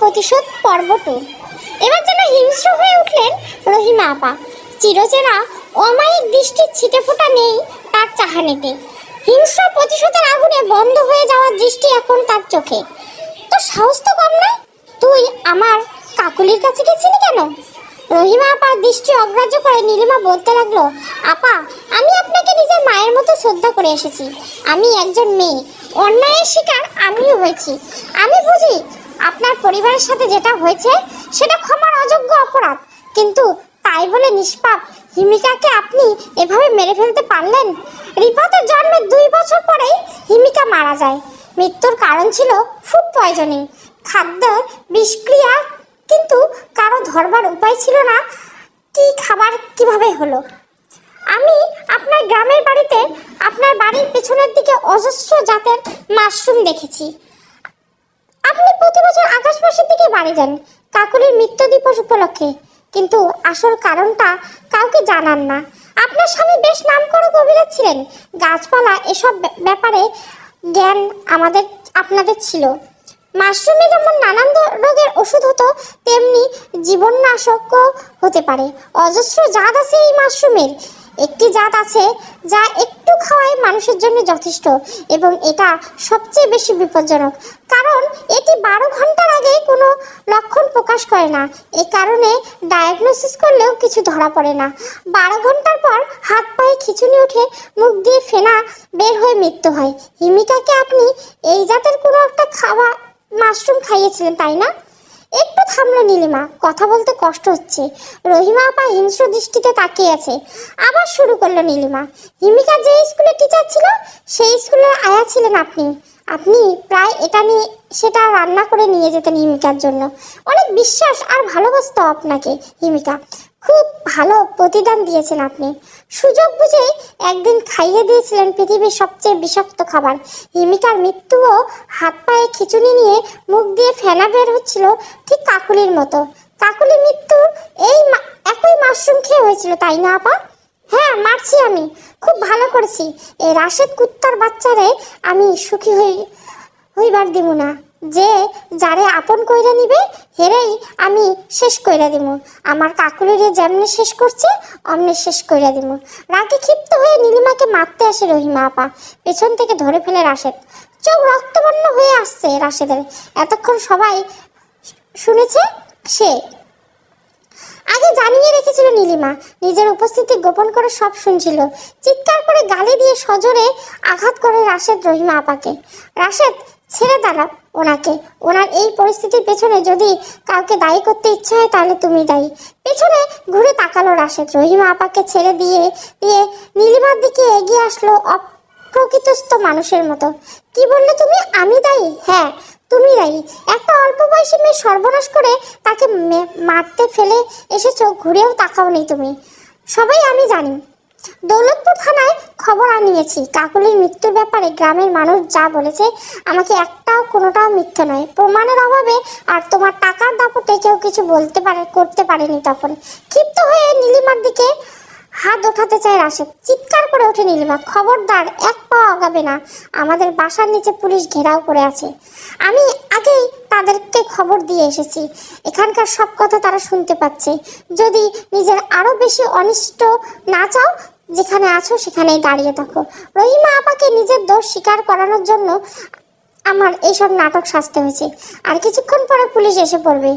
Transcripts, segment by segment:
প্রতিশোধ পর্ব 2। এবার যেন হিংস্র হয়ে উঠলেন রহিমা আপা। চিরচেনা অমায়িক দৃষ্টির ছিটেফোঁটা নেই তার চাহানিতে। হিংস্র প্রতিশোধের আগুনে বন্ধ হয়ে যাওয়ার দৃষ্টি এখন তার চোখে। তো সাহস তো কম নয়, তুই আমার কাকুলির কাছে গেছিলি কেন? রহিমা আপার দৃষ্টি অগ্রাহ্য করে নীলিমা বলতে লাগলো, আপা, আমি আপনাকে নিজের মায়ের মতো শ্রদ্ধা করে এসেছি। আমি একজন মেয়ে, অন্যায়ের শিকার আমিও হয়েছি। আমি বুঝি আপনার পরিবারের সাথে যেটা হয়েছে সেটা ক্ষমার অযোগ্য অপরাধ, কিন্তু তাই বলে নিষ্পাপ হিমিকাকে আপনি এভাবে মেরে ফেলতে পারলেন? রিফাতের জন্মের 2 বছর পরেই হিমিকা মারা যায়। মৃত্যুর কারণ ছিল ফুড পয়জনিং, খাদ্য বিষক্রিয়া, কিন্তু কারো ধরবার উপায় ছিল না কি খাবার কিভাবে হলো। আমি আপনার গ্রামের বাড়িতে আপনার বাড়ির পেছনের দিকে অজস্র জাতের মাশরুম দেখেছি। আপনি প্রতি বছর আগস্ট মাসের দিকে বাড়ি যান কাকুলির মৃত্যু দিবস উপলক্ষে, কিন্তু আসল কারণটা কাউকে জানান না। আপনার স্বামী বেশ নামকরা কবিরাজ ছিলেন, গাছপালা এসব ব্যাপারে জ্ঞান আপনাদের ছিল। মাশরুমে যেমন নানান রোগের ওষুধ হতো, তেমনি জীবননাশকও হতে পারে। অজস্র জাত আছে এই মাশরুমের। একটি জাত আছে যা একটু খাওয়াই মানুষের জন্য যথেষ্ট, এবং এটা সবচেয়ে বেশি বিপজ্জনক, কারণ এটি 12 ঘন্টার আগে কোনো লক্ষণ প্রকাশ করে না। এই কারণে ডায়াগনোসিস করলেও কিছু ধরা পড়ে না। 12 ঘন্টার পর হাত পায়ে খিঁচুনি উঠে মুখ দিয়ে ফেনা বের হয়ে মৃত্যু হয়। হিমিকাকে আপনি এই জাতের কোনো একটা মাশরুম খাইয়েছিলেন, তাই না? একটু থামলো নীলিমা, কথা বলতে কষ্ট হচ্ছে। রহিমা আপা হিংস্র দৃষ্টিতে তাকিয়ে আছে। আবার শুরু করলো নীলিমা, হিমিকা যে স্কুলের টিচার ছিল সেই স্কুলের আয়া ছিলেন আপনি। আপনি প্রায় এটা নিয়ে সেটা রান্না করে নিয়ে যেতেন হিমিকার জন্য। অনেক বিশ্বাস আর ভালোবাসতো আপনাকে হিমিকা। খুব ভালো প্রতিদান দিয়েছেন আপনি। সুযোগ বুঝে একদিন খাইয়ে দিয়েছিলেন পৃথিবীর সবচেয়ে বিষাক্ত খাবার। হিমিকার মৃত্যুও হাত পায়ে খিঁচুনি নিয়ে মুখ দিয়ে ফেনা বের হচ্ছিল, ঠিক কাকুলির মতো। কাকুলির মৃত্যু একই মাশরুম খেয়ে হয়েছিল, তাই না আপা? হ্যাঁ, মারছি আমি, খুব ভালো করেছি। এই রাশেদ কুত্তার বাচ্চারে আমি সুখী হইবার দিব না। যে যারে আপন কইরা নিবে হেরেই আমি শেষ কইরা দিব। আমার কাকুলিরে যেমনি শেষ করছে অমনি শেষ কইরা দিব। রাগে ক্ষিপ্ত হয়ে নীলিমাকে মারতে আসে রহিমা আপা। পেছন থেকে ধরে ফেলে রাশেদ। চোখ রক্তবর্ণ হয়ে আসছে রাশেদের। এতক্ষণ সবাই শুনেছে, সে আগে জানিয়ে রেখেছিল নীলিমা। নিজের উপস্থিতি গোপন করে সব শুনছিল। চিৎকার করে গালি দিয়ে সজোরে আঘাত করে রাশেদ রহিমা আপাকে। রাশেদ, ছেড়ে দাঁড়া ওনাকে। ওনার এই পরিস্থিতির পেছনে যদি কাউকে দায়ী করতে ইচ্ছে হয় তাহলে তুমি দায়ী। পেছনে ঘুরে তাকালো রাশেদ। রহিমা আপাকে ছেড়ে দিয়ে দিয়ে নীলিমার দিকে এগিয়ে আসলো অপ্রকৃতস্থ মানুষের মতো। কি বললে তুমি? আমি দায়ী? হ্যাঁ, তুমি দায়ী। একটা অল্প বয়সী মেয়ে সর্বনাশ করে তাকে মারতে ফেলে এসেছো, ঘুরেও তাকাও নেই তুমি। সবাই আমি জানি। দৌলতপুর থানায় খবর আনিয়েছি। কাকুলির মৃত্যুর ব্যাপারে গ্রামের মানুষ যা বলেছে আমাকে কোনোটাও মিথ্যে নয়। প্রমাণের অভাবে আর তোমার টাকার দাপটে কেউ কিছু করতে পারেনি। তখন ক্ষিপ্ত হয়ে নীলিমার দিকে হাত ওঠাতে চায় রাশেদ। চিৎকার করে ওঠে নীলিমা, খবরদার, এক পা আগাবে না। আমাদের বাসার নিচে পুলিশ ঘেরাও করে আছে। আমি আগেই তাদেরকে খবর দিয়ে এসেছি। এখানকার সব কথা তারা শুনতে পাচ্ছে। যদি নিজের আরো বেশি অনিষ্ট না চাও, যেখানে আছো সেখানেই দাঁড়িয়ে থাকো। রহিমা আপাকে নিজের দোষ স্বীকার করানোর জন্য আমার এইসব নাটক সাজতে হয়েছে। আর কিছুক্ষণ পরে পুলিশ এসে পড়বে।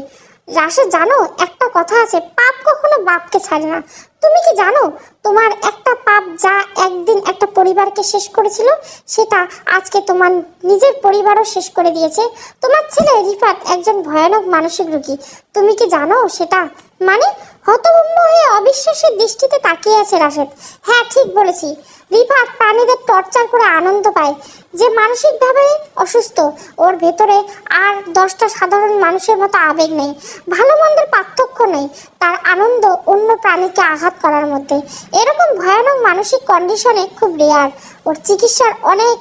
রাশেদ, জানো একটা কথা আছে, পাপ কখনো বাপকে ছাড়ে না। তুমি কি জানো তোমার একটা পাপ যা একদিন একটা পরিবারকে শেষ করেছিল, সেটা আজকে তোমার নিজের পরিবারও শেষ করে দিয়েছে। তোমার ছেলে রিফাত একজন ভয়ানক মানসিক রোগী। তুমি কি জানো সেটা? মানে? হতভম্ব হয়ে অবিশ্বাসের দৃষ্টিতে তাকিয়ে আছে রাশেদ। হ্যাঁ, ঠিক বলেছি। রিফাত প্রাণীদের টর্চার করে আনন্দ পায়। যে মানসিকভাবে অসুস্থ, ওর ভেতরে আর 10টা সাধারণ মানুষের মতো আবেগ নেই, ভালো মন্দের পার্থক্য নেই। তার আনন্দ অন্য প্রাণীকে আঘাত করার মধ্যে। এরকম ভয়ানক মানসিক কন্ডিশনে খুব রেয়ার। ওর চিকিৎসার অনেক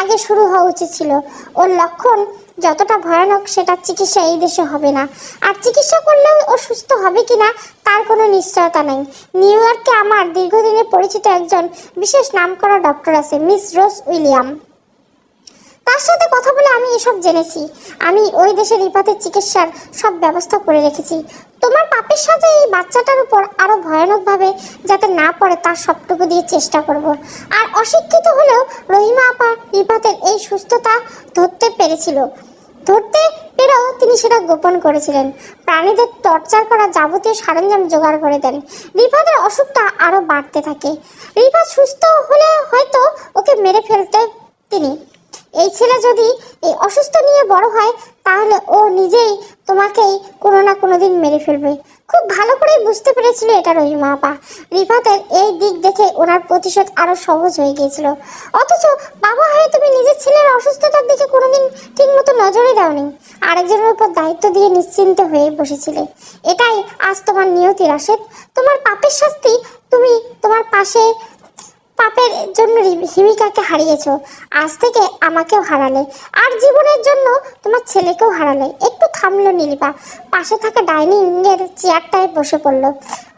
আগে শুরু হওয়া উচিত ছিল। ওর লক্ষণ যতটা ভয়ানক, সেটা চিকিৎসা এই দেশে হবে না। আর চিকিৎসা করলেও ও সুস্থ হবে কিনা তার কোনো নিশ্চয়তা নেই। নিউ ইয়র্কে আমার দীর্ঘদিনের পরিচিত একজন বিশেষ নামকরা ডক্টর আছে, মিস রোজ উইলিয়াম। তার সাথে কথা বলে আমি এসব জেনেছি। আমি ওই দেশের রিফাতের চিকিৎসার সব ব্যবস্থা করে রেখেছি। তোমার পাপের সাথে এই বাচ্চাটার উপর আরো ভয়ানকভাবে যাতে না পড়ে তার সবটুকু দিয়ে চেষ্টা করব। আর অশিক্ষিত হলেও রহিমা আপা রিফাতের এই সুস্থতা ধরতে পেরেও তিনি সেটা গোপন করেছিলেন। প্রাণীদের টর্চার করা যাবতীয় সরঞ্জাম জোগাড় করে দেন। রিফাতের অসুখটা আরো বাড়তে থাকে। রিফাত সুস্থ হলে হয়তো ওকে মেরে ফেলতে তিনি। এই ছেলে যদি এই অসুস্থ নিয়ে বড় হয় তাহলে ও নিজেই তোমাকেই কোনো না কোনো দিন মেরে ফেলবে। খুব ভালো করেই বুঝতে পেরেছিল এটা রহিমা আপা। রিফাতের এই দিক দেখে ওনার প্রতিশোধ আরো সহজ হয়ে গিয়েছিল। অথচ বাবা হয়ে তুমি নিজের ছেলের অসুস্থতার দিকে কোনোদিন ঠিকমতো নজরে দাওনি, আরেকজনের উপর দায়িত্ব দিয়ে নিশ্চিন্ত হয়ে বসেছিলে। এটাই আজ তোমার নিয়তি রাশেদ। তোমার পাপের শাস্তি, তুমি তোমার পাপের জন্য হিমিকাকে হারিয়েছো, আজ থেকে আমাকেও হারালে, আর জীবনের জন্য তোমার ছেলেকেও হারালে। একটু থামলো নীলিমা, পাশে থাকা ডাইনিং এর চেয়ারটায় বসে পড়ল।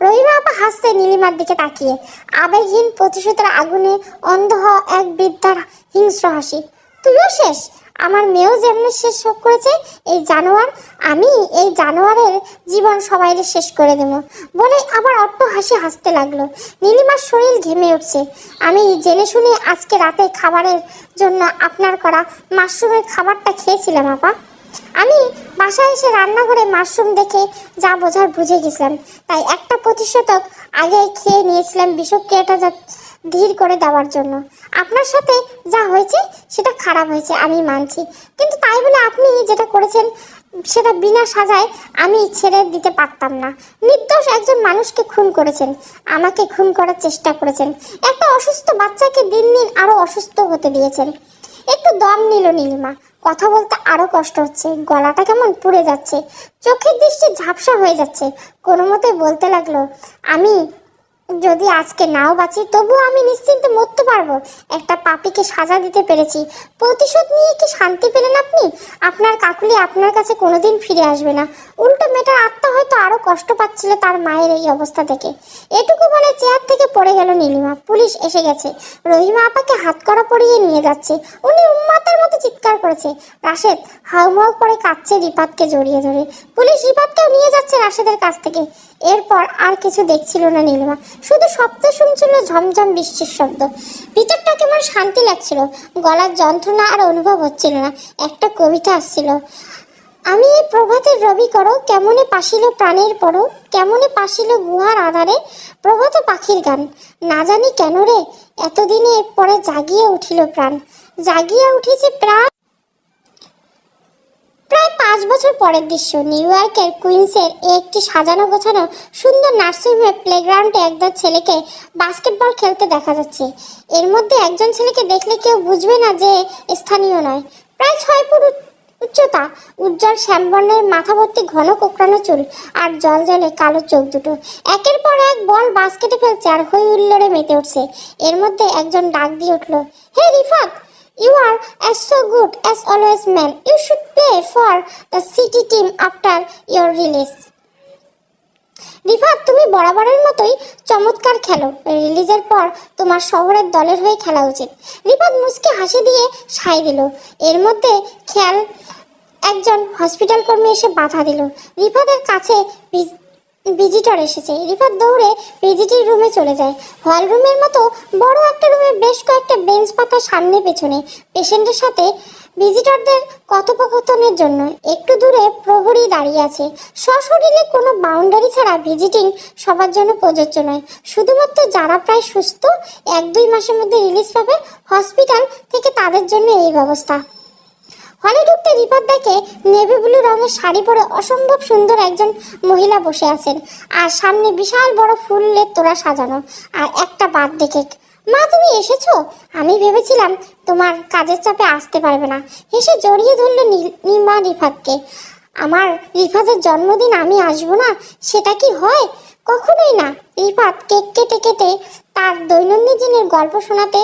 রহিমা আপা হাসছে নীলিমার দিকে তাকিয়ে, আবেগহীন প্রতিশোধের আগুনে অন্ধ হওয়া এক বৃদ্ধার হিংস্র হাসি। তুইও শেষ, আমার মেয়েও যেমন শেষ করেছে এই জানোয়ার, আমি এই জানোয়ারের জীবন সবাইরে শেষ করে দেবো বলে আবার অট্ট হাসি হাসতে লাগলো। নীলিমার শরীর ঘেমে উঠছে। আমি জেনে শুনে আজকে রাতে খাবারের জন্য আপনার করা মাশরুমের খাবারটা খেয়েছিলাম আপা। আমি বাসায় এসে রান্নাঘরে মাশরুম দেখে যা বোঝার বুঝে গেছিলাম, তাই একটা প্রতিশোধক আগে খেয়ে নিয়েছিলাম বিষক্রিয়াটা ধীর করে দেওয়ার জন্য। আপনার সাথে যা হয়েছে সেটা খারাপ হয়েছে, আমি মানছি, কিন্তু তাই বলে আপনি যেটা করেছেন সেটা বিনা সাজায় আমি ছেড়ে দিতে পারতাম না। নির্দোষ একজন মানুষকে খুন করেছেন, আমাকে খুন করার চেষ্টা করেছেন, একটা অসুস্থ বাচ্চাকে দিন দিন আরো অসুস্থ হতে দিয়েছেন। একটু দম নিল নীলিমা, কথা বলতে আরো কষ্ট হচ্ছে, গলাটা কেমন পুড়ে যাচ্ছে, চোখের দৃষ্টি ঝাপসা হয়ে যাচ্ছে। কোনো মতে বলতে লাগলো, আমি যদি আজকে নাও বাঁচি তবুও আমি নিশ্চিন্তে মরতে পারবো। একটা পাপীকে সাজা দিতে পেরেছি, প্রতিশোধ নিয়ে কি শান্তি পেলেন আপনি? আপনার কাকুলি আপনার কাছে কোনোদিন ফিরে আসবে না। উল্টো মেয়েটার আত্মা হয়তো আরো কষ্ট পাচ্ছিল তার মায়ের এই অবস্থা থেকে। এটুকু বলে চেয়ার থেকে পড়ে গেল নীলিমা। পুলিশ এসে গেছে, রহিমা আপাকে হাতকড়া পরিয়ে নিয়ে যাচ্ছে। উনি উন্মাতার মতো চিৎকার করেছে। রাশেদ হাউমাউ করে কাঁদছে রিফাতকে জড়িয়ে ধরে। পুলিশ রিফাতকেও নিয়ে যাচ্ছে রাশেদের কাছ থেকে। এরপর আর কিছু দেখছিল না নীলিমা, শুধু শব্দ শুনছিল, ঝমঝম বৃষ্টির শব্দ। ভিতরটা কেমন শান্তি লাগছিল, গলার যন্ত্রণা আর অনুভব হচ্ছিল না। একটা কবিতা আসছিল, আমি এই প্রভাতের রবি করো, কেমনে পাশিল প্রাণের পরো, কেমনে পাশিল গুহার আধারে, প্রভাত পাখির গান, না জানি কেন রে এতদিনে পরে জাগিয়ে উঠিল প্রাণ, জাগিয়ে উঠেছে প্রাণ। প্রায় 5 বছর পরের দৃশ্য, নিউ ইয়র্কের কুইন্সের একটি সাজানো গোছানো সুন্দর নার্সিংহোমে প্লেগ্রাউন্ডে একদল ছেলেকে বাস্কেটবল খেলতে দেখা যাচ্ছে। এর মধ্যে একজন ছেলেকে দেখলে কেউ বুঝবে না যে স্থানীয় নয়। প্রায় 6 ফুট উচ্চতা, উজ্জ্বল শ্যামবর্ণের, মাথা ভর্তি ঘন কোঁকড়ানো চুল আর জলজলে কালো চোখ দুটো। একের পর এক বল বাস্কেটে ফেলছে আর হই হুল্লোড়ে মেতে উঠছে। এর মধ্যে একজন ডাক দিয়ে উঠল, হে Rifat, you are as so good as always man. You should play for the city team after your release. Rifat, তুমি বরাবরের মতোই চমৎকার খেলো, রিলিজের পর তোমার শহরের দলের হয়ে খেলা উচিত। রিফাত মুচকে হাসি দিয়ে সায় দিল। এর মধ্যে খেয়াল একজন হসপিটাল কর্মী এসে বাধা দিল। রিফাতের কাছে ভিজিটর এসেছে। রিফাত দৌড়ে ভিজিটিং রুমে চলে যায়। হল রুমের মতো বড় একটা রুমে বেশ কয়েকটা বেঞ্চ পাতা সামনে পেছনে। পেশেন্টের সাথে ভিজিটরদের কথোপকথনের জন্য একটু দূরে প্রহরী দাঁড়িয়ে আছে। সশরীরে কোনো বাউন্ডারি ছাড়া ভিজিটিং সবার জন্য প্রযোজ্য নয়, শুধুমাত্র যারা প্রায় সুস্থ, 1-2 মাসের মধ্যে রিলিজ পাবে হসপিটাল থেকে তাদের জন্য এই ব্যবস্থা। হলে ঢুকতে রিফাত দেখে নেভি ব্লু রঙের শাড়ি পরে অসম্ভব সুন্দর একজন মহিলা বসে আছেন, আর সামনে বিশাল বড় ফুলের তোড়া সাজানো, আর একটা বার্থডে কেক। মা, তুমি এসেছো? আমি ভেবেছিলাম তোমার কাজের চাপে আসতে পারবে না। হেসে জড়িয়ে ধরল নীলিমা রিফাতকে। আমার রিফাতের জন্মদিন আমি আসবো না, সেটা কি হয়? কখনোই না। রিফাত কেক কেটে কেটে তার দৈনন্দিন দিনের গল্প শোনাতে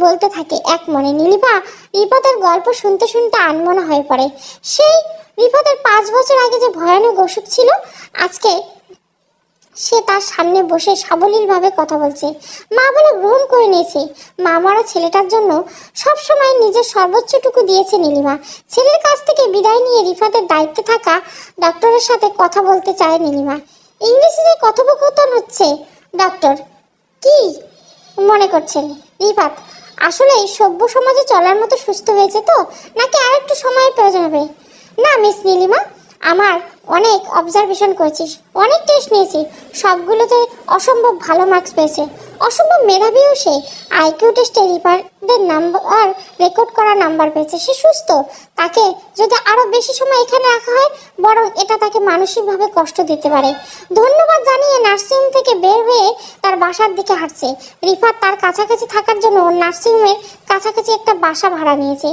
বলতে থাকে এক মনে। নীলিমা রিফাতের গল্প শুনতে শুনতে আনমনা হয়ে পড়ে। সেই রিফাতের 5 বছর আগে যে ভয়ানক অসুখ ছিল, আজকে সে তার সামনে বসে সাবলীলভাবে কথা বলছে। মা বলে গ্রহণ করে নিয়েছে। মা মরা ছেলেটার জন্য সব সময় নিজের সর্বোচ্চটুকু দিয়েছে নীলিমা। ছেলের কাছ থেকে বিদায় নিয়ে রিফাতের দায়িত্বে থাকা ডক্টরের সাথে কথা বলতে চায় নীলিমা। ইংরেজিতে কথোপকথন হচ্ছে। ডক্টর, কি মনে করছেন? রিফাত, আসলে সভ্য সমাজে চলার মতো সুস্থ হয়েছে তো, নাকি আর একটু সময়ের প্রয়োজন হবে? না মিস নীলিমা, আমার অনেক অবজারভেশন করেছিস, অনেক টেস্ট নিয়েছি, সবগুলোতে অসম্ভব ভালো মার্কস পেয়েছে। অসম্ভব মেধাবীও সে। আইকিউ টেস্টে রিপারদের নাম্বার রেকর্ড করা নাম্বার পেয়েছে। সে সুস্থ। তাকে যদি আরও বেশি সময় এখানে রাখা হয়, বরং এটা তাকে মানসিকভাবে কষ্ট দিতে পারে। ধন্যবাদ জানিয়ে নার্সিংহোম থেকে বের হয়ে তার বাসার দিকে হাঁটছে। রিফাত তার কাছাকাছি থাকার জন্য নার্সিংহোমের কাছাকাছি একটা বাসা ভাড়া নিয়েছে।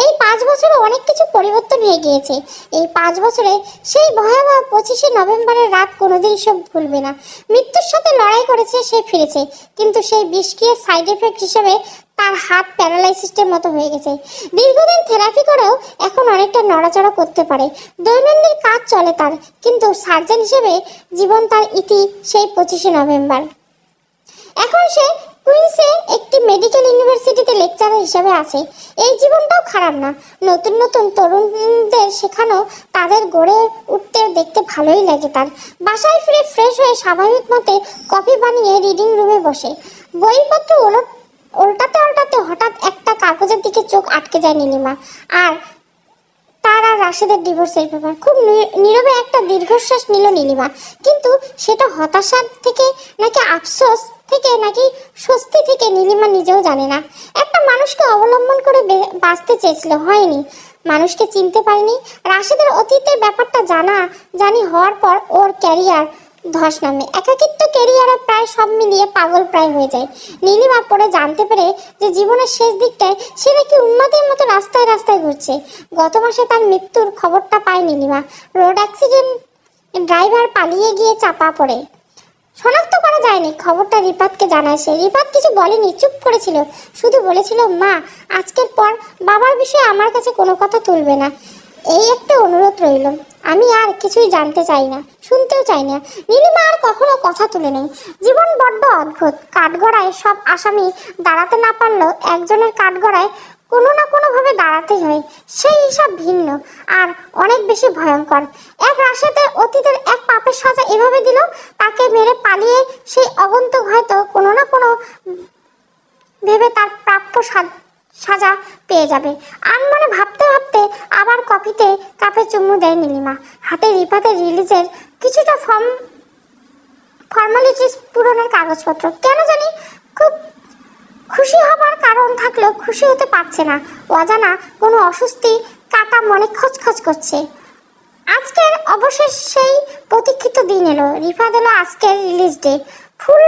এই 5 বছরে অনেক কিছু পরিবর্তন হয়ে গিয়েছে। এই 5 বছরে সেই ভয়াবহ 25শে নভেম্বরের রাত কোনোদিন সে ভুলবে না। মৃত্যুর সাথে লড়াই করেছে, সে ফিরেছে, কিন্তু সেই বিষক্রিয়ার সাইড এফেক্ট হিসেবে তার হাত প্যারালাইসিসের মতো হয়ে গেছে। দীর্ঘদিন থেরাপি করেও এখন অনেকটা নড়াচড়া করতে পারে। দৈনন্দিন কাজ চলে তার, কিন্তু সার্জন হিসেবে জীবন তার ইতি সেই 25শে নভেম্বর। এখন সে কুইন্সে একটি মেডিকেল ইউনিভার্সিটিতে লেকচারার হিসেবে আছে। এই জীবনটাও খারাপ না। নতুন নতুন তরুণদের শেখানো, তাদের গড়ে উঠতে দেখতে ভালোই লাগে তার। বাসায় ফিরে ফ্রেশ হয়ে স্বাভাবিক মতে কফি বানিয়ে রিডিং রুমে বসে বইপত্র উল্টাতে হঠাৎ একটা কাগজের দিকে চোখ আটকে যায় নীলিমা। আর তার আর রাশেদের ডিভোর্সের ব্যাপার। খুব নীরবে একটা দীর্ঘশ্বাস নিল নীলিমা। কিন্তু সেটা হতাশার থেকে নাকি আফসোস থেকে নাকি স্বস্তি থেকে নীলিমা নিজেও জানে না। একটা মানুষকে অবলম্বন করে বাঁচতে চেয়েছিল, হয়নি। মানুষকে চিনতে পারেনি। রাশেদের অতীতের ব্যাপারটা জানি হওয়ার পর ওর ক্যারিয়ার ধস নামে। একাকিত্ব ক্যারিয়ারে প্রায় সব মিলিয়ে পাগল প্রায় হয়ে যায়। নীলিমা পরে জানতে পেরে যে জীবনের শেষ দিকটায় সে নাকি উন্মাদের মতো রাস্তায় রাস্তায় ঘুরছে। গত মাসে তার মৃত্যুর খবরটা পায় নীলিমা। রোড অ্যাক্সিডেন্ট, ড্রাইভার পালিয়ে গিয়ে চাপা পড়ে। শনাক্ত করা যায়নি। খবরটা রিপাতকে জানায় সে। রিপাত কিছু বলেনি, চুপ করেছিল। শুধু বলেছিল, মা, আজকের পর বাবার বিষয়ে আমার কাছে কোনো কথা তুলবে না। এই একটা অনুরোধ রইল। আমি আর কিছুই জানতে চাই না, শুনতেও চাই না। নীলিমা আর কখনো কথা তুলে নেই। জীবন বড্ড অদ্ভুত। কাঠগড়ায় সব আসামি দাঁড়াতে না পারলেও একজনের কাঠগড়ায় কোনো না কোনোভাবে দাঁড়াতেই হয়। সেই হিসাব ভিন্ন আর অনেক বেশি ভয়ঙ্কর। এক রাশেদের অতীতের এক পাপের সাজা এভাবে দিল, তাকে মেরে পালিয়ে সেই আগন্তুক হয়তো কোনো না কোনো ভেবে তার প্রাপ্য সাজা পেয়ে যাবে। আনমনে ভাবতে ভাবতে আবার কফিতে কাপে চুমু দেয় নীলিমা। হাতে রিপাতের রিলিজের কিছুটা ফর্মালিটিস পূরণের কাগজপত্র। কেন জানি খুব খুশি হবার কারণ থাকলেও খুশি হতে পারছে না। অজানা কোনো অস্বস্তি কাটা মনে খচখচ করছে। আজকের অবশেষ সেই প্রতীক্ষিত দিন এলো। রিফাত এলো আজকের রিলিজ ডে। ফুল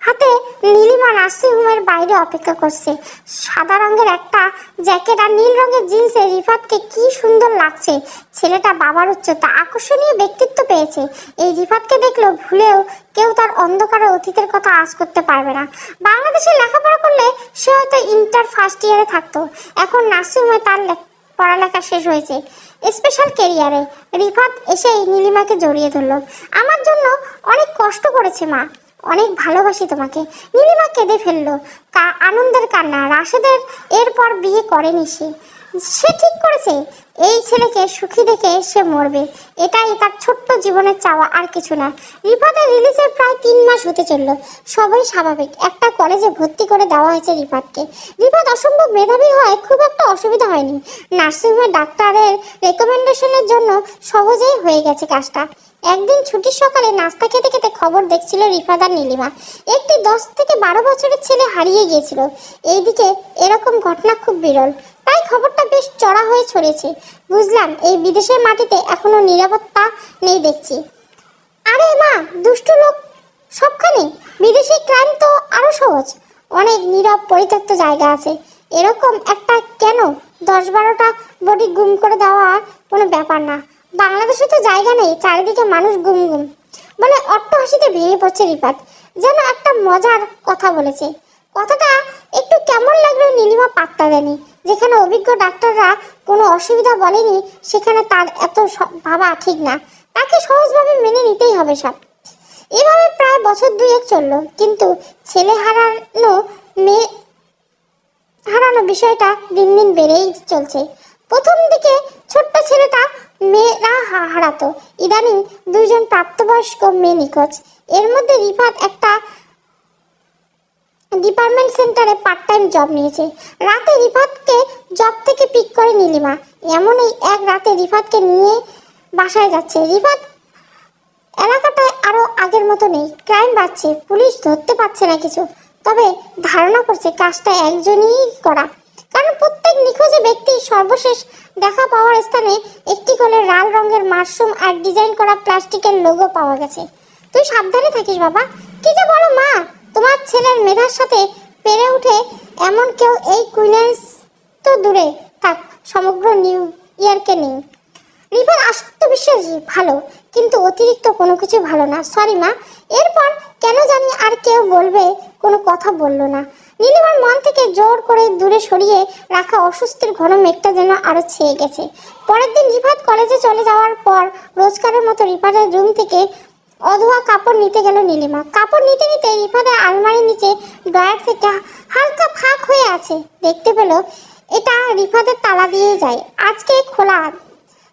হাতে নীলিমা নার্সিংহোমের বাইরে অপেক্ষা করছে। সাদা রঙের একটা জ্যাকেট আর নীল রঙের জিন্সে রিফাতকে কি সুন্দর লাগছে। ছেলেটা বাবার উচ্চতা, আকর্ষণীয় ব্যক্তিত্ব পেয়েছে। এই রিফাতকে দেখলেও ভুলেও কেউ তার অন্ধকার অতীতের কথা আঁচ করতে পারবে না। বাংলাদেশে লেখাপড়া করলে সে হয়তো ইন্টার ফার্স্ট ইয়ারে থাকতো। এখন নার্সিংহোমে তার পড়ালেখা শেষ হয়েছে, স্পেশাল ক্যারিয়ারে। রিফাত এসেই নীলিমাকে জড়িয়ে ধরল। আমার জন্য অনেক কষ্ট করেছে মা, অনেক ভালোবাসি তোমাকে। নীলিমা কেঁদে ফেললো। আনন্দের কান্না। রাশেদের এরপর বিয়ে করেনি সে ঠিক করেছে এই ছেলেকে সুখী দেখে সে মরবে। এটাই তার ছোট্ট জীবনের চাওয়া, আর কিছু না। রিফাতের রিলিজের প্রায় 3 মাস হতে চলল। সবই স্বাভাবিক। একটা কলেজে ভর্তি করে দেওয়া হয়েছে রিফাতকে। রিফাত অসম্ভব মেধাবী হয় খুব একটা অসুবিধা হয়নি। নার্সিংহোমের ডাক্তারের রেকমেন্ডেশনের জন্য সহজেই হয়ে গেছে কাজটা। একদিন ছুটির সকালে নাস্তা খেতে খেতে খবর দেখছিল রিফাত আর নীলিমা। একটি 10 থেকে 12 বছরের ছেলে হারিয়ে গিয়েছিল। এইদিকে এরকম ঘটনা খুব বিরল, তাই খবরটা বেশ চড়া হয়ে ছড়িয়েছে। বুঝলাম এই বিদেশের মাটিতে এখনো নিরাপত্তা নেই দেখছি। আরে মা, দুষ্টু লোক সবখানে। বিদেশি ক্রাইম তো আরো সহজ। অনেক নীরব পরিত্যক্ত জায়গা আছে। এরকম একটা কেন 10-12টা বডি গুম করে দেওয়া কোনো ব্যাপার না। বাংলাদেশে তো জায়গা নেই, চারিদিকে মানুষ গুম বলে অট্ট হাসিতে ভেঙে পড়ছে রিফাত। যেন একটা মজার কথা বলেছে। কথাটা একটু কেমন লাগলো নীলিমা পাত্তা দেয়নি। যেখানে অভিজ্ঞ ডাক্তাররা কোনো অসুবিধা বলেনি, সেখানে তার এত ভাবা ঠিক না। তাকে সহজভাবে মেনে নিতেই হবে সব। এভাবে প্রায় বছর দুয়েক চলল, কিন্তু ছেলে মেয়ে হারানো বিষয়টা দিন দিন বেড়েই চলছে। প্রথম দিকে ছোট্ট ছেলেটা মেয়েরা হারাতো, ইদানিং দুইজন প্রাপ্তবয়স্ক মেয়ে নিখোঁজ। এর মধ্যে রিফাত একটা ডিপার্টমেন্ট সেন্টারে পার্ট টাইম জব নিয়েছে। রাতে রিফাতকে জব থেকে পিক করে নীলিমা। এমনই এক রাতে রিফাতকে নিয়ে বাসায় যাচ্ছে। রিফাত এলাকাটায় আরো আগের মতো নেই, ক্রাইম বাড়ছে, পুলিশ ধরতে পারছে না কিছু। তবে ধারণা করছে কাজটা একজনই করা, কারণ প্রত্যেক নিখোঁজে ব্যক্তির সর্বশেষ দেখা পাওয়ার স্থানে একটি করে লাল রঙের মাশরুম আর ডিজাইন করা প্লাস্টিকের লোগো পাওয়া গেছে। তুই সাবধানে থাকিস বাবা। কি যে বলো মা, তোমার ছেলের মেধার সাথে পেরে উঠে এমন কেউ এই কুইন্স তো দূরে থাক, সমগ্র নিউ ইয়র্কে নেই। রিফাত আত্মবিশ্বাসী ভালো, কিন্তু অতিরিক্ত কোনো কিছু ভালো না। সরি মা। এরপর কেন জানি আর কেউ বলবে কোনো কথা বলল না। নীলিমার মন থেকে জোর করে দূরে সরিয়ে রাখা অস্বস্তির ঘন মেঘটা যেন আরো ছেয়ে গেছে। পরের দিন রিফাত কলেজে চলে যাওয়ার পর রোজকারের মতো রিফাতের রুম থেকে অধোয়া কাপড় নিতে গেল নীলিমা। কাপড় নিতে নিতে রিফাতের আলমারির নিচে ড্রয়ার থেকে হালকা ফাঁক হয়ে আছে দেখতে পেল। এটা রিফাতের তালা দিয়ে যায়, আজকে খোলা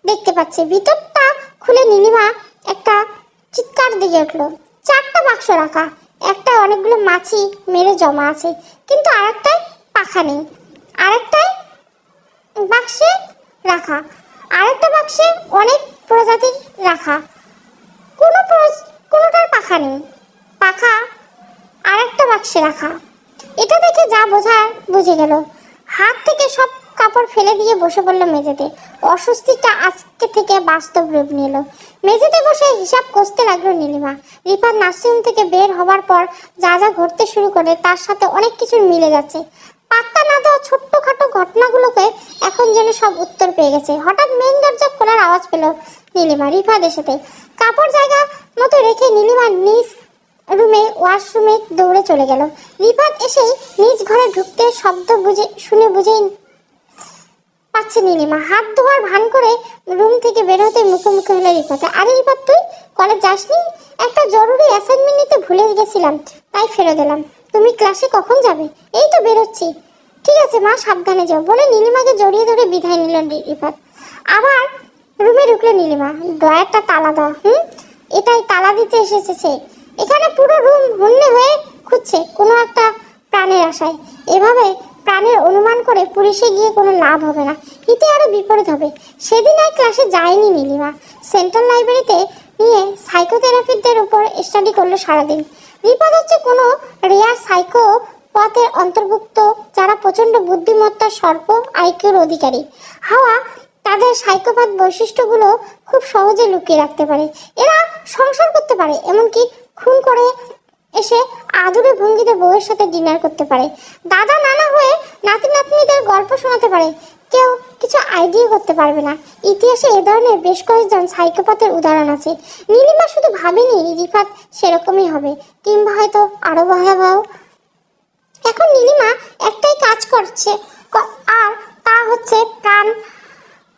দেখতে পাচ্ছে। ভিতরটা খুলে নীলিমা একটা চিৎকার দিয়ে উঠল। 4টা বাক্স রাখা, একটা অনেকগুলো মাছি মেরে জমা আছে, কিন্তু আরেকটায় পাখা নেই। আরেকটায় বাক্সে রাখা, আরেকটা বাক্সে অনেক প্রজাতির রাখা, কোনোটার পাখা নেই। পাখা আরেকটা বাক্সে রাখা। এটা দেখে যা বোঝার বুঝে গেল। হাত থেকে সব কাপড় ফেলে দিয়ে বসে পড়ল মেঝেতে। অস্বস্তিটা আজকে থেকে বাস্তব রূপ নিল। মেঝেতে বসে হিসাব কষতে লাগলো নীলিমা। রিফাত নার্সিংহোম থেকে বের হবার পর যা যা ঘটতে শুরু করে তার সাথে অনেক কিছুর মিলে যাচ্ছে। পাত্তা না দেওয়া ছোট্টখাটো ঘটনাগুলোকে এখন যেন সব উত্তর পেয়ে গেছে। হঠাৎ মেইন দরজা খোলার আওয়াজ পেল নীলিমা। রিফাত এসেতে কাপড় জায়গা মতো রেখে নীলিমা নিজ রুমে ওয়াশরুমে দৌড়ে চলে গেল। রিফাত এসেই নিজ ঘরে ঢুকতে শব্দ বুঝেই পাচ্ছে নীলিমা। হাত ধোয়ার ভান করে রুম থেকে বের হতে মুখোমুখি হলো রিফাতে। আরে রিফাত, তুই কলেজ যাসনি? একটা জরুরি অ্যাসাইনমেন্ট নিতে ভুলে গেছিলাম, তাই ফেরত এলাম। তুমি ক্লাসে কখন যাবে? এই তো বেরোচ্ছি। ঠিক আছে মা, সাবধানে যাও বলে নীলিমাকে জড়িয়ে ধরে বিদায় নিল রিফাত। আবার রুমে ঢুকলো নীলিমা। ড্রয়ারটা তালা দাও। এটাই তালা দিতে এসেছে। এখানে পুরো রুম হন্যে হয়ে খুঁজছে কোনো একটা প্রাণের আশায়। এভাবে প্রাণের অনুমান করে পুলিশে গিয়ে কোনো লাভ হবে না, হিতে আরো বিপরীত হবে। সেদিন আর ক্লাসে যায়নি নীলিমা। সেন্ট্রাল লাইব্রেরিতে নিয়ে সাইকোথেরাপিস্টদের উপর স্টাডি করলো সারাদিন। রিফাত হচ্ছে কোনো রেয়ার সাইকো পথের অন্তর্ভুক্ত, যারা প্রচণ্ড বুদ্ধিমত্তার স্বল্প আইকিউর অধিকারী। হাওয়া তাদের সাইকোপাথ বৈশিষ্ট্যগুলো খুব সহজে লুকিয়ে রাখতে পারে। এরা সংসার করতে পারে, এমনকি খুন করে এসে আদুরে ভঙ্গিতে বউয়ের সাথে ডিনার করতে পারে। দাদা নানা হয়ে নাতি নাতনিদের গল্প শোনাতে পারে। কেউ কিছু আইডিয়া করতে পারবে না। ইতিহাসে এ ধরনের বেশ কয়েকজন সাইকোপাথের উদাহরণ আছে। নীলিমা শুধু ভাবেনি রিফাত সেরকমই হবে, কিংবা হয়তো আরো ভয়াবহ। এখন নীলিমা একটাই কাজ করছে, আর তা হচ্ছে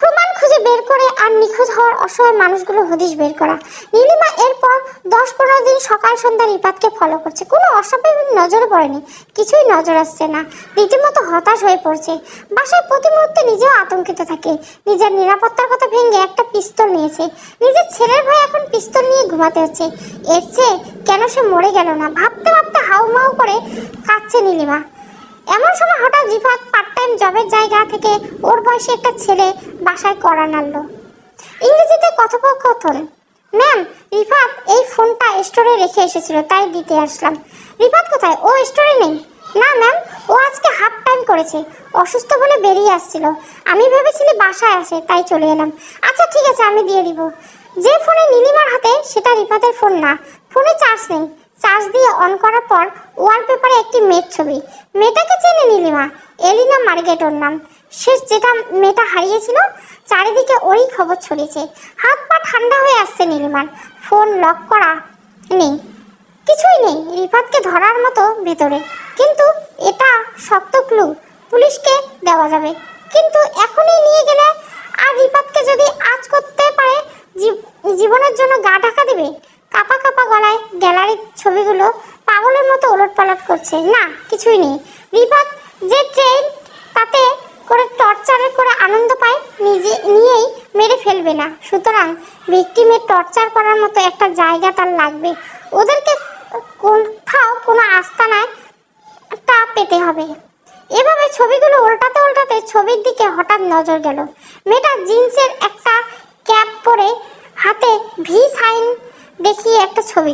প্রমাণ খুঁজে বের করে আর নিখোঁজ হওয়ার অসহায় মানুষগুলো হদিশ বের করা। নীলিমা এরপর 10-15 দিন সকাল সন্ধ্যা রিফাতকে ফলো করছে। কোনো অস্বাভাবিক নজরে পড়েনি, কিছুই নজর আসছে না। রীতিমতো হতাশ হয়ে পড়ছে। বাসায় প্রতি মুহূর্তে নিজেও আতঙ্কিত থাকে। নিজের নিরাপত্তার কথা ভেঙে একটা পিস্তল নিয়েছে। নিজের ছেলের ভয়ে এখন পিস্তল নিয়ে ঘুমাতে হচ্ছে। এর চেয়ে কেন সে মরে গেল না ভাবতে ভাবতে হাউমাউ করে কাঁদছে নীলিমা। এমন সময় হঠাৎ রিফাত পার্ট টাইম জবের জায়গা থেকে ওর বয়সে একটা ছেলে বাসায় কড়া নাড়ল। ইংরেজিতে কথোপকথন। ম্যাম, রিফাত এই ফোনটা স্টোরে রেখে এসেছিল, তাই দিতে আসলাম। রিফাত কোথায়? ও স্টোরে নেই। না ম্যাম, ও আজকে হাফ টাইম করেছে, অসুস্থ বলে বেরিয়ে আসছিল। আমি ভেবেছিলি বাসায় আসে, তাই চলে এলাম। আচ্ছা ঠিক আছে, আমি দিয়ে দিব। যে ফোনে নীলিমার হাতে সেটা রিফাতের ফোন না, ফোনে চার্জ নেই। চার্জ দিয়ে অন করার পর ওয়ালপেপারে একটি মেয়ের ছবি। মেয়েটাকে চেনে নীলিমা, এলিনা মার্গেট ওর নাম। সে যেটা মেয়েটা হারিয়েছিল, চারিদিকে ওরই খবর ছড়িয়েছে। হাত পা ঠান্ডা হয়ে আসছে নীলিমার। ফোন লক করা নেই, কিছুই নেই রিফাতকে ধরার মতো ভেতরে। কিন্তু এটা শক্ত ক্লু, পুলিশকে দেওয়া যাবে। কিন্তু এখনই নিয়ে গেলে আর রিফাতকে যদি আজ করতে পারে জীবনের গা ঢাকা দেবে? কাপা কাপা গলায় গ্যালারির ছবিগুলো পাগলের মতো ওলটপালট করছে। না, কিছুই নেই। রিফাত যে ট্রেন তাতে করে টর্চার করে আনন্দ পায়, নিজে নিয়েই মেরে ফেলবে না। সুতরাং ভিকটিমের টর্চার করার মতো একটা জায়গা তার লাগবে। ওদেরকে কোথাও কোনো আস্তানায় টা পেতে হবে। এভাবে ছবিগুলো উল্টাতে উল্টাতে ছবির দিকে হঠাৎ নজর গেল। মেয়েটা জিন্সের একটা ক্যাপ পরে হাতে ভি সাইন দেখিয়ে একটা ছবি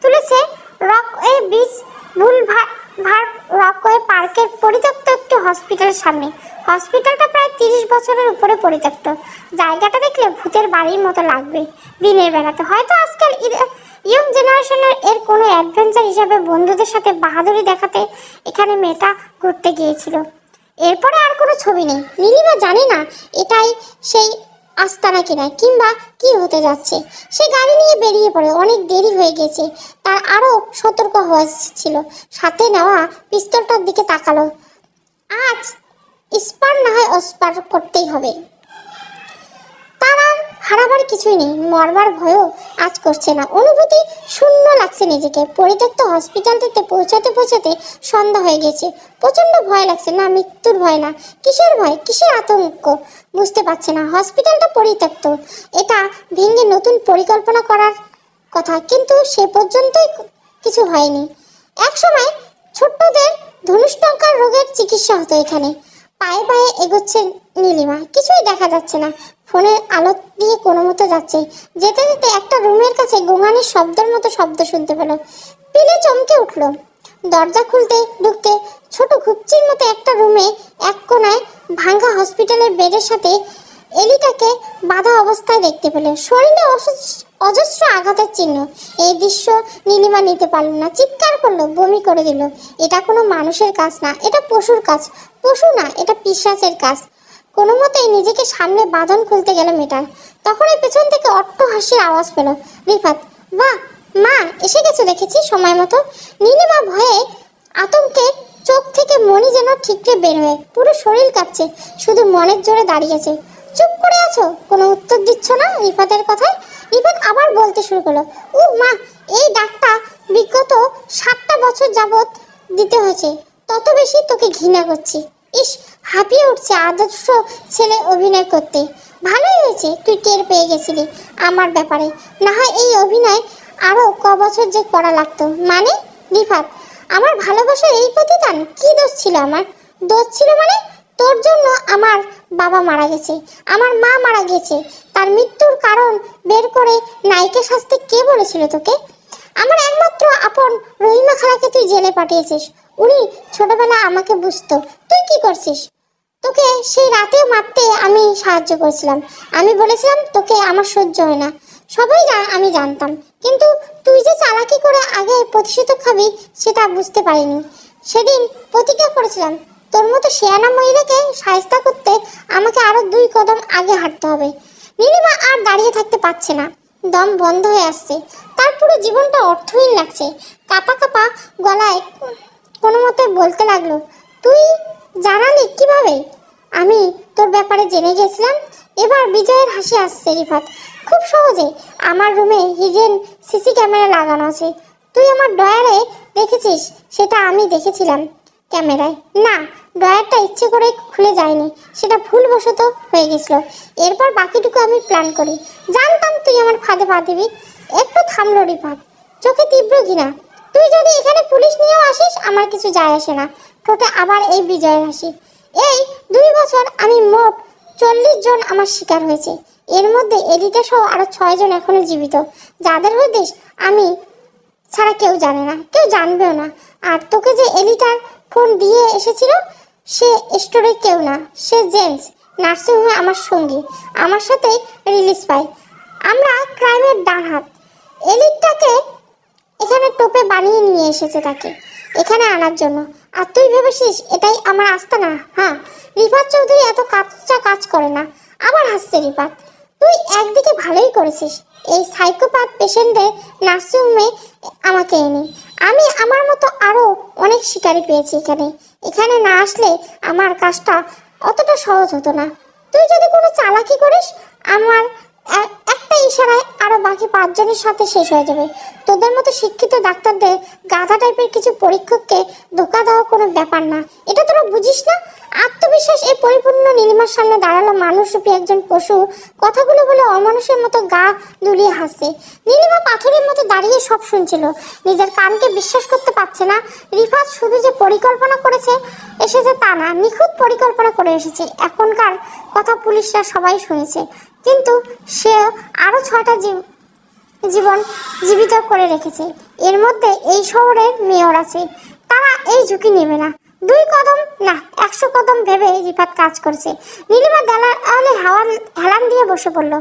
তুলেছে রকওয়ে বিচ বুলভার্ড রকওয়ে পার্কের পরিত্যক্ত একটি হসপিটালের সামনে। হসপিটালটা প্রায় 30 বছরের উপরে পরিত্যক্ত। জায়গাটা দেখলে ভূতের বাড়ির মতো লাগবে দিনের বেলাতে। হয়তো আজকাল ইয়ং জেনারেশনের এর কোনো অ্যাডভেঞ্চার হিসাবে বন্ধুদের সাথে বাহাদুরি দেখাতে এখানে মেয়েটা ঘুরতে গিয়েছিল। এরপরে আর কোনো ছবি নেই। নীলিমা জানে না এটাই সেই আস্তানা কিনা কিংবা কি হতে যাচ্ছে। সে গাড়ি নিয়ে বেরিয়ে পড়ে। অনেক দেরি হয়ে গেছে। তার আরও সতর্ক হওয়া ছিল। সাথে নেওয়া পিস্তলটার দিকে তাকালো। আজ স্পার না হয় অস্পার করতেই হবে। তার আর হারাবার কিছুই নেই। মরবার ভয়ও আজ করছে না। অনুভূতি শূন্য লাগছে নিজেকে। পরিত্যক্ত হসপিটালটিতে পৌঁছাতে সন্ধ্যা হয়ে গেছে। প্রচণ্ড ভয় লাগছে। না, মৃত্যুর ভয় না। কিসের ভয়, কিসের আতঙ্ক বুঝতে পারছে না। হসপিটালটা পরিত্যক্ত। এটা ভেঙে নতুন পরিকল্পনা করার কথা, কিন্তু সে পর্যন্তই কিছু হয়নি। একসময় ছোট্টদের ধনুষ্টঙ্কার রোগের চিকিৎসা হতো এখানে। পায়ে পায়ে এগোচ্ছে নীলিমা। কিছুই দেখা যাচ্ছে না। ফোনের আলো দিয়ে কোনো মতো যাচ্ছে। যেতে যেতে একটা রুমের কাছে গোঙানির শব্দের মতো শব্দ শুনতে পেল। পিলে চমকে উঠল। দরজা খুলতে ঢুকতে ছোট ঘুপচির মতো একটা রুমে এক কোনায় ভাঙ্গা হসপিটালের বেডের সাথে এলিটাকে বাঁধা অবস্থায় দেখতে পেল। শরীরে অজস্র আঘাতের চিহ্ন। এই দৃশ্য নীলিমা নিতে পারল না। চিৎকার করলো, বমি করে দিল। এটা কোনো মানুষের কাজ না, এটা পশুর কাজ। পশু না, এটা পিশাচের কাজ। কোনো মতেই নিজেকে সামনে বাঁধন খুলতে গেল মেয়েটার। তখনই পেছন থেকে অট্ট হাসির আওয়াজ পেল। রিফাত, বাহ মা, এসে গেছে দেখেছি সময় মতো। নীলিমা ভয়ে আতঙ্কে চোখ থেকে মনি যেন ঠিকরে বের হয়ে পুরো শরীর কাঁপছে। শুধু মনের জোরে দাঁড়িয়েছে। চুপ করে আছো, কোনো উত্তর দিচ্ছ না রিফাতের কথায়। রিফাত আবার বলতে শুরু করলো, মা, এই ডাকটা বিগত 7টা বছর যাবৎ দিতে হয়েছে। তত বেশি তোকে ঘৃণা করছি। ইস, হাঁপিয়ে উঠছে আদর্শ ছেলে অভিনয় করতে। ভালোই হয়েছে তুই টের পেয়ে গেছিলি আমার ব্যাপারে। না হয় এই অভিনয় আরও বছর যে করা লাগতো। মানে রিফাত, আমার ভালোবাসার এই প্রতিদান কি দোষ ছিল আমার? দোষ ছিল মানে? তোর জন্য আমার বাবা মারা গেছে, আমার মা মারা গেছে। তার মৃত্যুর কারণ বের করে নায়িকা শাস্তি কে বলেছিল তোকে? আমার একমাত্র আপন রহিমা খালাকে তুই জেলে পাঠিয়েছিস। উনি ছোটবেলা আমাকে বুঝতো। তুই কি করছিস? তোকে সেই রাতেও মারতে আমি সাহায্য করেছিলাম। আমি বলেছিলাম তোকে আমার সহ্য হয় না। সবাই আমি জানতাম, কিন্তু তুই যে চালাকি করে আগে প্রতিশোধ খাবি সেটা বুঝতে পারিনি। সেদিন প্রতিজ্ঞা করেছিলাম তোর মতো শেয়ানা মহিলাকে সাহায্য করতে আমাকে আরো 2 কদম আগে হাঁটতে হবে। নীলিমা আর দাঁড়িয়ে থাকতে পারছে না। দম বন্ধ হয়ে আসছে। তার পুরো জীবনটা অর্থহীন লাগছে। কাঁপা কাঁপা গলায় কোনো মতে বলতে লাগলো, তুই জানালি কিভাবে? আমি তোর ব্যাপারে জেনে গেছিলাম। এবার বিজয়ের হাসি আসছে রিফাত। খুব সহজে। আমার রুমে হিডেন সিসি ক্যামেরা লাগানো আছে। তুই আমার ডয়ারে দেখেছিস? সেটা আমি দেখেছিলাম ক্যামেরায়। না, ডয়ারটা ইচ্ছে করে খুলে যায়নি, সেটা ভুলবশত হয়ে গেছিল। এরপর বাকিটুকু আমি প্ল্যান করি। জানতাম তুই আমার ফাঁদে পা দিবি। একটু থামলো রিফাত, চোখে তীব্র ঘৃণা। তুই যদি এখানে পুলিশ নিয়েও আসিস আমার কিছু যায় আসে না। ঠোঁটে আবার এই বিজয়ের হাসি। এই 2 বছর আমি মোট 40 জন আমার শিকার হয়েছে। এর মধ্যে এডিটা সহ আরো 6 জন এখনো জীবিত, যাদের হদিস আমি ছাড়া কেউ জানে না, কেউ জানবেও না। আর তোকে যে এলিটার ফোন দিয়ে এসেছিল সে স্টোরে কেউ না, সে জেন্টস নার্সিংহোমে আমার সঙ্গী, আমার সাথে রিলিজ পায়। আমরা ক্রাইমের ডান হাত। এলিটটাকে এখানে টোপে বানিয়ে নিয়ে এসেছে তাকে এখানে আনার জন্য। আর তুই ভেবেছিস এটাই আমার আস্তানা? হ্যাঁ, রিফাত চৌধুরী এত কাজটা কাজ করে না। আবার হাসছে রিফাত। তুই একদিকে ভালোই করেছিস এই সাইকোপ্যাথ পেশেন্টদের নার্সিংহোমে আমাকে এনে। আমি আমার মতো আরও অনেক শিকারী পেয়েছি এখানে। এখানে না আসলে আমার কাজটা অতটা সহজ হতো না। তুই যদি কোনো চালাকি করিস আমার একটা ইশারায় আরো বাকি 5 জনের সাথে শেষ হয়ে যাবে। তোদের মতো শিক্ষিত ডাক্তারদের গাধা টাইপের কিছু পরীক্ষককে ধোকা দেওয়া কোনো ব্যাপার না, এটা তোরা বুঝিস না? আত্মবিশ্বাস এই পরিপূর্ণ নীলিমার সামনে দাঁড়ালো মানুষরূপী একজন পশু। কথাগুলো বলে অমানুষের মতো গা দুলিয়ে হাসে। নীলিমা পাথরের মতো দাঁড়িয়ে সব শুনছিল, নিজের কানকে বিশ্বাস করতে পারছে না। রিফাত শুধু যে পরিকল্পনা করেছে এসেছে তা না, নিখুঁত পরিকল্পনা করে এসেছে। এখনকার কথা পুলিশরা সবাই শুনেছে, কিন্তু সে আরো 6টা জীবন জীবিত করে রেখেছে। এর মধ্যে এই শহরের মেয়র আছে, তারা এই ঝুঁকি নেবে না। 2 কদম না 100 কদম ভেবে রিফাত কাজ করছে। নীলিমা দেয়ালে হেলান দিয়ে বসে পড়ল,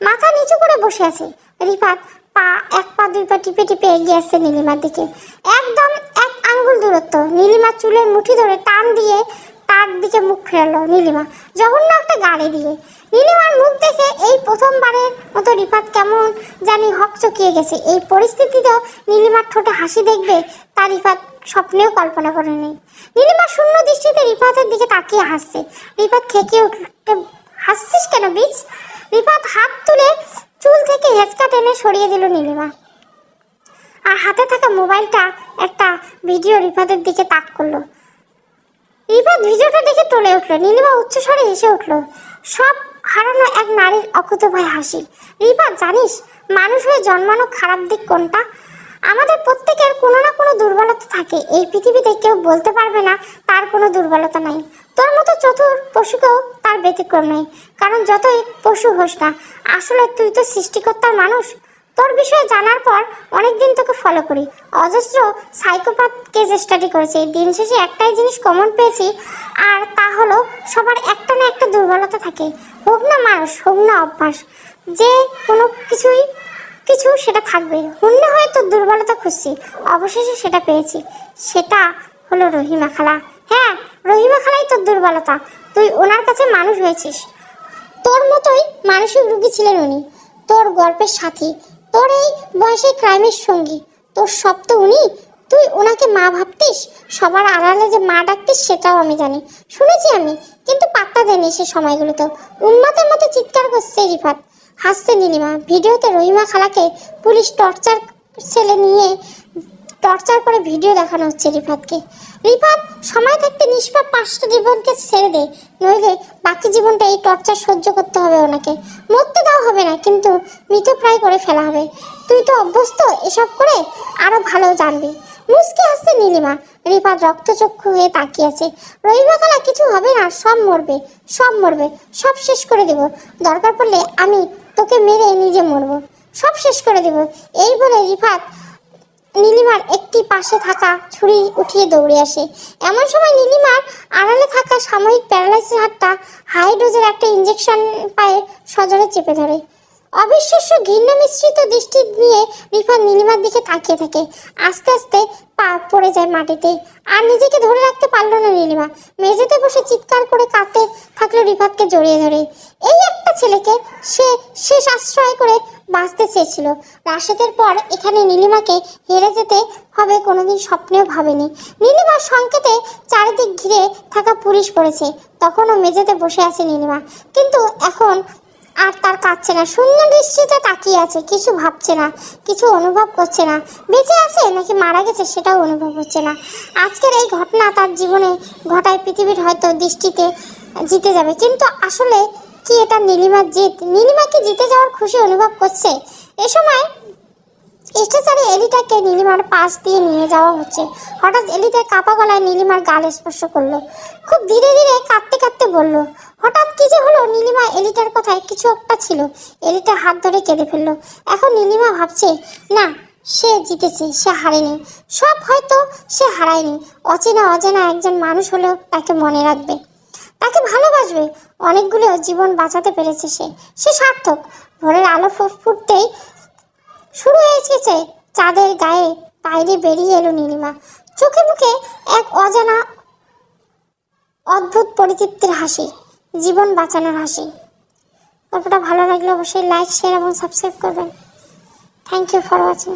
মাথা নিচু করে বসে আছে। রিফাত এক পা 2 পা টিপে টিপে এগিয়ে আসছে নীলিমার দিকে, একদম 1 আঙ্গুল দূরত্ব। নীলিমার চুলের মুঠি ধরে টান দিয়ে তার দিকে মুখ ফেরালো নীলিমা, জঘন্য একটা গালি দিয়ে। নীলিমার মুখ দেখে এই প্রথমবারের মতো রিফাত কেমন জানি হকচকিয়ে গেছে। এই পরিস্থিতিতেও নীলিমার ঠোঁটে হাসি দেখবে তা রিফাত স্বপ্নেও কল্পনা করে নেই। নীলিমা শূন্য দৃষ্টিতে রিফাতের দিকে তাকিয়ে হাসছে। রিফাত খেকিয়ে উঠে, হাসছিস কেন বিচ? রিফাত হাত তুলে চুল থেকে হেঁচকা টেনে সরিয়ে দিল নীলিমা, আর হাতে থাকা মোবাইলটা একটা ভিডিও রিফাতের দিকে তাক করলো। রিফাত ভিডিওটা দেখে টলে উঠলো। নীলিমা উচ্চস্বরে হেসে উঠল, সব হারানো এক নারীর অকুতোভয় হাসি। রিফাত, জানিস মানুষ হয়ে জন্মানো খারাপ দিক কোনটা? আমাদের প্রত্যেকের কোনো না কোনো দুর্বলতা থাকে। এই পৃথিবীতে কেউ বলতে পারবে না তার কোনো দুর্বলতা নাই। তোর মতো চতুর পশুকেও তার ব্যতিক্রম নেই, কারণ যতই পশু হোস না, আসলে তুই তো সৃষ্টিকর্তার মানুষ। তোর বিষয়ে জানার পর অনেকদিন তোকে ফলো করি, অজস্র সাইকোপ্যাথ কেস স্টাডি করেছি। দিন শেষে একটাই জিনিস কমন পেয়েছি, আর তা হলো সবার একটা না একটা দুর্বলতা থাকে। হোক না মানুষ, হোক না অভ্যাস, যে কোনো কিছু সেটা থাকবে। হুন্নে হয়ে তোর দুর্বলতা খুঁজছি, অবশেষে সেটা পেয়েছি। সেটা হলো রহিমা খালা। হ্যাঁ, রহিমা খালাই তোর দুর্বলতা। তুই ওনার কাছে মানুষ হয়েছিস। তোর মতোই মানসিক রোগী ছিলেন উনি, তোর গল্পের সাথী, তোর এই বয়সে ক্রাইমের সঙ্গী। তোর সব তো উনি। তুই ওনাকে মা ভাবতিস, সবার আড়ালে যে মা ডাকতিস সেটাও আমি জানি, শুনেছি আমি, কিন্তু পাত্তা দেয়নি সে সময়গুলোতেও। উন্মাদের মতো চিৎকার করছে রিফাত, হাসছে নীলিমা। ভিডিওতে রহিমা খালাকে পুলিশ টর্চার করে ভিডিও দেখানো হচ্ছে রিফাতকে। রিফাত, সময় থাকতে নিষ্পাপ 5টা জীবনকে ছেড়ে দে, নইলে বাকি জীবনটা এই টর্চার সহ্য করতে হবে ওনাকে। মরতে দেওয়া হবে না, কিন্তু মৃতপ্রায় করে ফেলা হবে। তুই তো অভ্যস্ত এসব করে, আরো ভালো জানবি। মুচকি হাসছে নীলিমা। রিফাত রক্তচক্ষু হয়ে তাকিয়ে আছে। রহিমা খালা, কিছু হবে না, সব মরবে, সব শেষ করে দেব। দরকার পড়লে আমি তোকে মেরে নিজে মরবো, সব শেষ করে দেব। এই বলে রিফাত নীলিমার একটি পাশে থাকা ছুরি উঠিয়ে দৌড়ে আসে। এমন সময় নীলিমার আড়ালে থাকা সাময়িক প্যারালাইসিস হাতটা হাই ডোজের একটা ইঞ্জেকশন পায়ে সজোরে চেপে ধরে। অবিশ্বাস্য ঘৃণা মিশ্রিত দৃষ্টি নিয়ে রিফাত নীলিমার দিকে তাকিয়ে থাকে। আস্তে আস্তে পা পড়ে যায় মাটিতে, আর নিজেকে ধরে রাখতে পারল না নীলিমা। মেঝেতে বসে চিৎকার করে কাঁদতে থাকলো রিফাতকে জড়িয়ে ধরে। এই একটা ছেলেকে সে শেষ আশ্রয় করে বাঁচতে চেয়েছিল। রাশেদের পর এখানে নীলিমাকে হেরে যেতে হবে কোনোদিন স্বপ্নেও ভাবেনি। নীলিমার সংকেতে চারিদিক ঘিরে থাকা পুলিশ পড়েছে। তখনও মেঝেতে বসে আছে নীলিমা, কিন্তু এখন আর তার কাঁদছে না, শূন্য দৃষ্টিতে তাকিয়ে আছে। কিছু ভাবছে না, কিছু অনুভব করছে না। বেঁচে আছে নাকি মারা গেছে সেটাও অনুভব হচ্ছে না। আজকের এই ঘটনা তার জীবনে ঘটায় পৃথিবীর হয়তো দৃষ্টিতে জিতে যাবে, কিন্তু আসলে কি এটা নীলিমার জিত? নীলিমা কি জিতে যাওয়ার খুশি অনুভব করছে? এ সময় স্টেশনে এলিটাকে নীলিমার পাশ দিয়ে নিয়ে যাওয়া হচ্ছে। হঠাৎ এলিটা কাঁপা গলায় নীলিমার গাল স্পর্শ করলো, খুব ধীরে ধীরে কাঁদতে কাঁদতে বলল, হঠাৎ কি যে হলো? নীলিমা এলিটার কথায় কিছু একটা ছিল, এলিটার হাত ধরে কেঁদে ফেললো। এখন নীলিমা ভাবছে, না, সে জিতেছে, সে হারেনি। সব হয়তো সে হারায়নি। অচেনা একজন মানুষ হলেও তাকে মনে রাখবে, তাকে ভালোবাসবে। অনেকগুলো জীবন বাঁচাতে পেরেছে সে সার্থক। ভোরের আলো ফুটতেই শুরু হয়ে গেছে চাঁদের গায়ে বাইরে বেরিয়ে এলো নীলিমা। চোখে মুখে এক অজানা অদ্ভুত পরিতৃপ্তির হাসি, জীবন বাঁচানোর হাসি। গল্পটা ভালো লাগলে অবশ্যই লাইক, শেয়ার এবং সাবস্ক্রাইব করবেন। Thank you for watching.